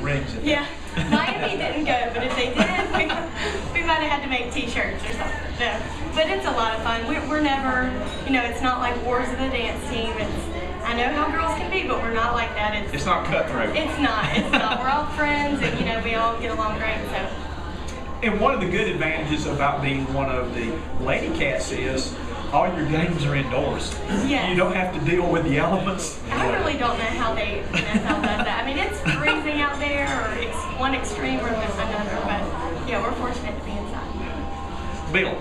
rings. Yeah, Miami didn't go, but if they did, we might have had to make T-shirts or something. No, but it's a lot of fun. We're never, you know, it's not like Wars of the Dance Team. I know how girls can be, but we're not like that. It's not cutthroat. It's not. We're all friends, and you know, we all get along great. So. And one of the good advantages about being one of the Lady Cats is all your games are indoors. Yes. You don't have to deal with the elements. I really don't know how they NFL does that. I mean, it's freezing out there, or it's one extreme or another, but yeah, we're fortunate to be inside. Bill,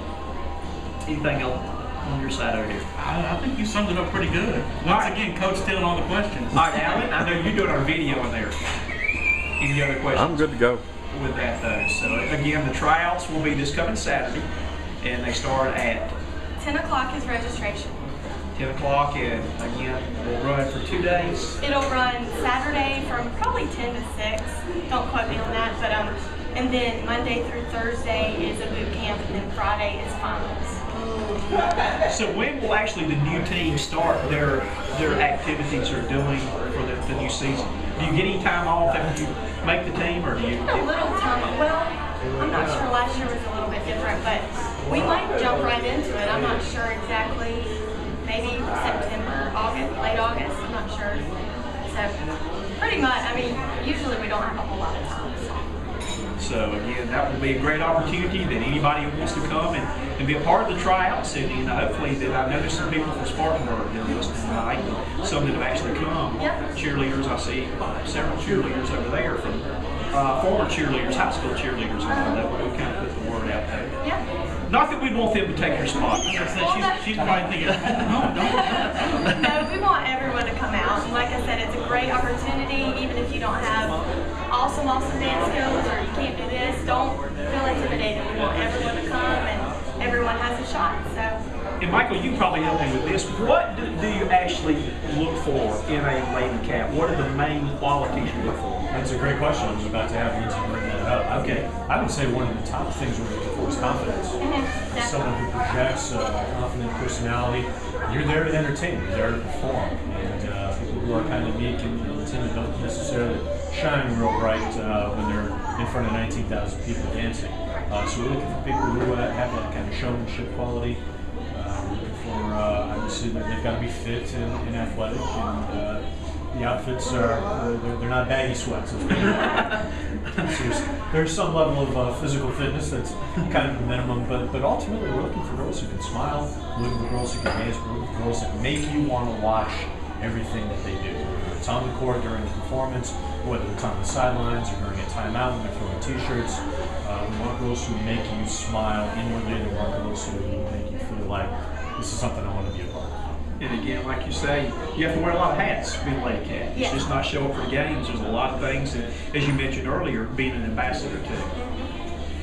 anything else on your side over here? I think you summed it up pretty good. Once again, Coach stealing all the questions. All right, Alan, I know you're doing our video in there. Any other questions? I'm good to go. With that though. So again, the tryouts will be this coming Saturday, and they start at 10 o'clock is registration. 10 o'clock, and again, we'll run for 2 days. It'll run Saturday from probably 10 to 6. Don't quote me on that, but and then Monday through Thursday is a boot camp, and then Friday is finals. So when will actually the new team start their activities they're doing for the new season? Do you get any time off after you make the team, or do you? A little time. Well, I'm not sure. Last year was a little bit different, but we might jump right into it. I'm not sure exactly. Maybe September, August, late August. I'm not sure. So pretty much. I mean, usually we don't have a whole lot of time. So again, that will be a great opportunity that anybody who wants to come and be a part of the tryouts, and hopefully that I know there's some people from Spartanburg that are listening tonight, and some that have actually come. Yep. Cheerleaders, I see several cheerleaders over there from former cheerleaders, high school cheerleaders, that will kind of put the word out there. Yeah. Not that we want them to take your spot. She's probably thinking, no, don't. No, we want everyone to come out. And like I said, it's a great opportunity, even if you don't have awesome dance skills or you can't do this, don't feel intimidated. We want everyone to come, and everyone has a shot. So. And Michael, you probably help me with this. What do you actually look for in a Lady Cat? What are the main qualities you look for? That's a great question. I was about to have Lindsay bring that up. Okay. I would say one of the top things we're looking for is confidence. Someone who projects a confident personality. You're there to entertain. You're there to perform. And people who are kind of meek and timid don't necessarily shine real bright when they're in front of 19,000 people dancing. So we're looking for people who have that kind of showmanship quality. We're looking for, obviously, they've got to be fit and athletic, and the outfits are, they're not baggy sweats. So there's some level of physical fitness that's kind of the minimum, but ultimately we're looking for girls who can smile, we're looking for girls who can dance, we're looking for girls that make you want to watch everything that they do. Whether it's on the court during the performance, whether it's on the sidelines or during a timeout when they're throwing T-shirts. We want girls who make you smile inwardly, and we want girls who make you feel like this is something I want to be a part of. And again, like you say, you have to wear a lot of hats being a Lady Cat. Yes. It's just not show up for the games. There's a lot of things that, as you mentioned earlier, being an ambassador too.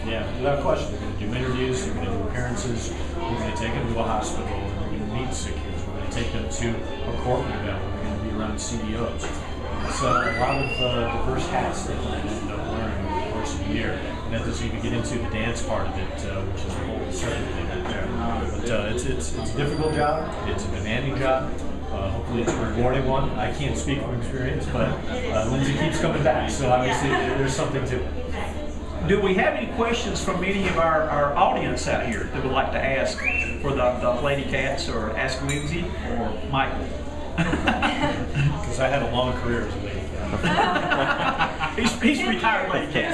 Yeah, without question. They're going to do interviews, they're going to do appearances, we're going to take them to a hospital, and we're going to meet sick kids, we're going to take them to a corporate event, we're going to be around CEOs. It's a lot of diverse hats that they end up wearing over the course of the year. And that doesn't even get into the dance part of it, which is a whole separate thing right there. But it's a difficult job, it's a demanding job. Hopefully it's a rewarding one. I can't speak from experience, but Lindsay keeps coming back, so obviously there's something to it. Do we have any questions from any of our audience out here that would like to ask for the Lady Cats, or ask Lindsay or Michael? Because I had a long career as a Lady Cat. he's retired Lady Cat.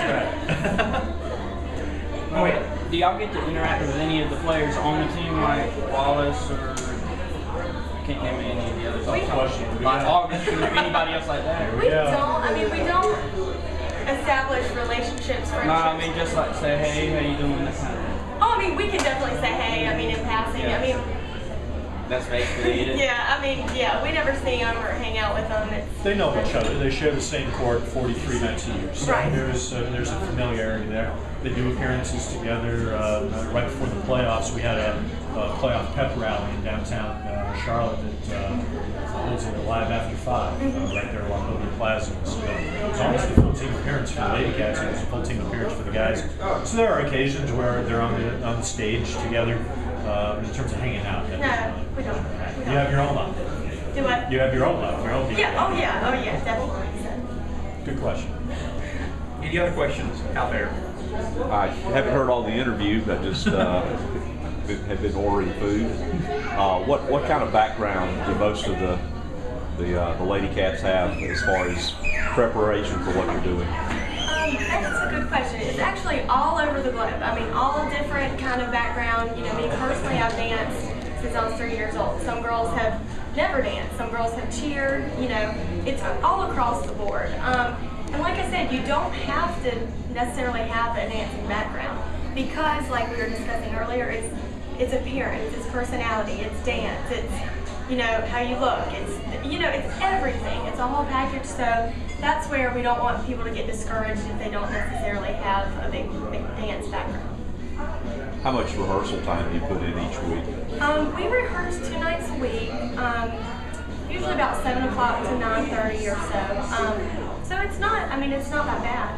Go ahead. Do y'all get to interact with any of the players on the team, like Wallace or I can't name any of the others? Like August or anybody else like that? We don't. I mean, we don't establish relationships, friendships. No, I mean just like say, hey, how you doing? That kind of thing. Oh, I mean, we can definitely say hey. I mean, in passing. Yeah. I mean. That's basically it. Yeah, I mean, yeah, we never see them or hang out with them. They know each other. They share the same court 43 nights a year. So right. There's a familiarity there. They do appearances together. Right before the playoffs, we had a playoff pep rally in downtown Charlotte that holds it live after 5, right there along Oakland Plaza. So it was almost a full team appearance for the Lady Cats. It was a full team appearance for the guys. So there are occasions where they're on the stage together. In terms of hanging out. No, we don't. You have your own love. Do what? You have your own love, your own people. Yeah, oh yeah, definitely. Good question. Any other questions out there? I haven't heard all the interview. I just have been ordering food. What kind of background do most of the Lady Cats have as far as preparation for what you're doing? That's a good question. It's actually all over the globe. I mean, all different kind of background. You know, me personally, I've danced since I was 3 years old. Some girls have never danced. Some girls have cheered. You know, it's all across the board. And like I said, you don't have to necessarily have a dancing background because, like we were discussing earlier, it's appearance, it's personality, it's dance, it's, you know, how you look, it's, you know, it's everything. It's a whole package. So that's where we don't want people to get discouraged if they don't necessarily have a big dance background. How much rehearsal time do you put in each week? We rehearse 2 nights a week, usually about 7 o'clock to 9:30 or so. So it's not, I mean, it's not that bad.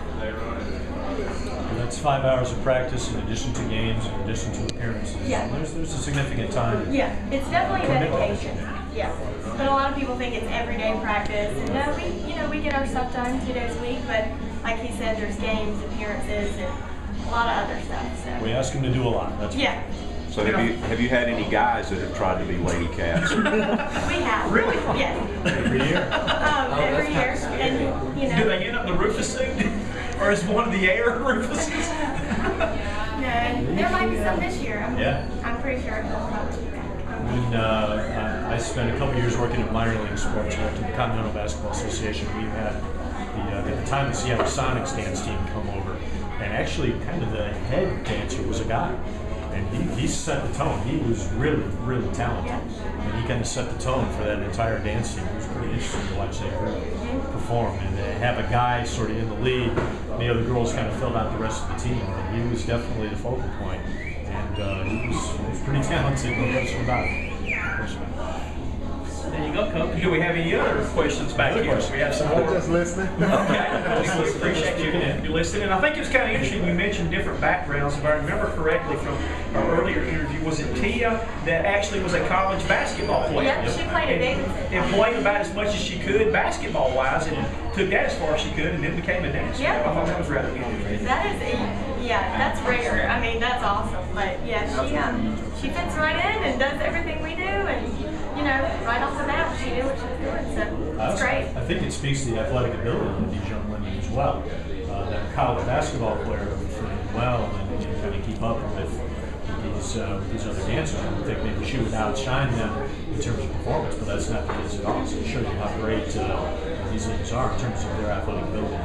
And that's 5 hours of practice in addition to games, in addition to appearances. Yeah. There's a significant time. Yeah, it's definitely a dedication. Yeah. But a lot of people think it's everyday practice. And no, we get our stuff done 2 days a week, but like he said, there's games, appearances, and a lot of other stuff. So. We ask them to do a lot. That's yeah. So have you had any guys that have tried to be Lady Cats? We have. Really? Yes. every year. Every year. And, you know. Do they end up in the Rufus suit? Or is one of the air Rufuses? No, there might be some this year. I'm pretty sure they'll probably be back. When I spent a couple years working in minor league sports, worked in the Continental Basketball Association, we had at the time the Seattle Sonics dance team come over, and actually kind of the head dancer was a guy. And he set the tone. He was really, really talented. And he kind of set the tone for that entire dance team. It was pretty interesting to watch that group perform. And to have a guy sort of in the lead, and the other girls kind of filled out the rest of the team. And he was definitely the focal point. And he was pretty talented, no question about it. There you go, Coach. Do we have any other questions back here? We have some more. Just listening. Okay, we appreciate you listening. And I think it's kind of interesting you mentioned different backgrounds. If I remember correctly from our earlier interview, was it Tia that actually was a college basketball player? Yep, she played at Davidson. And played about as much as she could basketball-wise, and took that as far as she could, and then became a dancer. Yep. I thought that was rather interesting. That is, that's rare. I mean, that's awesome. But yeah, she fits right in and does everything we do, and you know, right off the bat, she knew what she was doing. So it's great. I think it speaks to the athletic ability of these young women as well. That a college basketball player would fit in well and kind of keep up with these other dancers. I think maybe she would outshine them in terms of performance, but that's not the case at all. So it shows you how great these ladies are in terms of their athletic ability.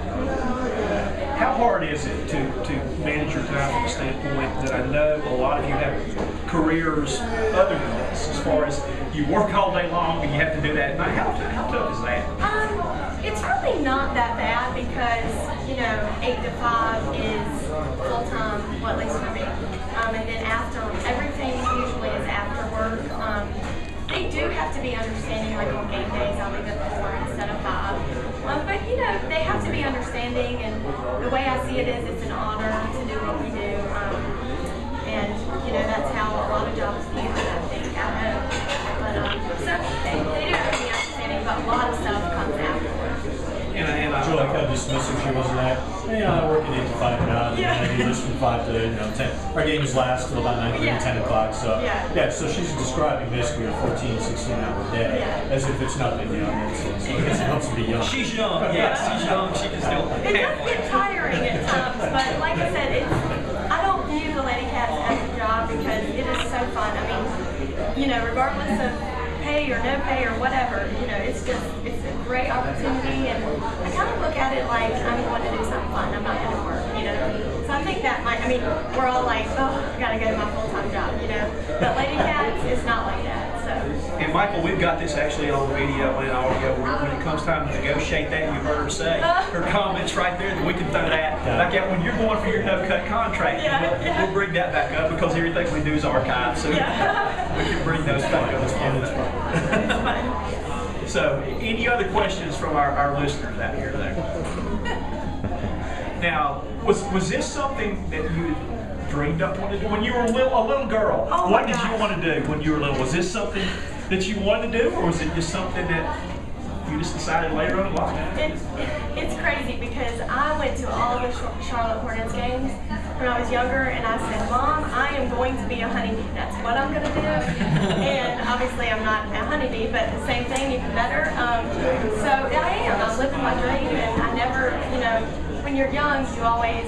How hard is it to manage your time from the standpoint that I know a lot of you have careers other than this, as far as you work all day long and you have to do that at night? How tough is that? It's really not that bad because, you know, 8 to 5 is full-time, well, at least for me. And then after, everything usually is after work. They do have to be understanding, like on game days, I'll leave at 4 instead of 5. But, you know, they have to be understanding, and the way I see it is it's an honor to do what we do. And, you know, that's how a lot of jobs view it, I think, I hope. But, so they do have to be understanding, but a lot of stuff comes afterwards. Did you like how dismissive she was in that? Hey, I work at 8 to 5 now, and I do this from 5 to 10. Our games last till about 9:30, 10 o'clock. So so she's describing basically a 14, 16-hour day as if it's nothing, you know. So I guess it helps to be young. She's young, yes, she's young. She can still. It does get tiring at times, but like I said, I don't view the Lady Cats as a job because it is so fun. I mean, you know, regardless of pay or no pay or whatever, you know, it's a great opportunity, and I kind of look at it like I'm going to do something fun. I'm not going to work, you know. So I think that might, I mean, we're all like, oh, I got to go to my full-time job, you know. But Lady Cats is not like that, so. And Michael, we've got this actually on video and audio. When it comes time to negotiate that, you heard her say, her comments right there that we can throw that back out when you're going for your no-cut contract. We'll bring that back up because everything we do is archived, so we can bring those back up. So, any other questions from our listeners out here today? Now, was this something that you dreamed up wanted to do when you were a little girl? Oh what did you want to do when you were little? Was this something that you wanted to do, or was it just something that you just decided later on in life? It's crazy because I went to all the Charlotte Hornets games when I was younger, and I said, Mom, I am going to be a honeybee. That's what I'm going to do. And obviously I'm not a honeybee, but the same thing, even better. So I am. I'm living my dream, and I never, when you're young, you always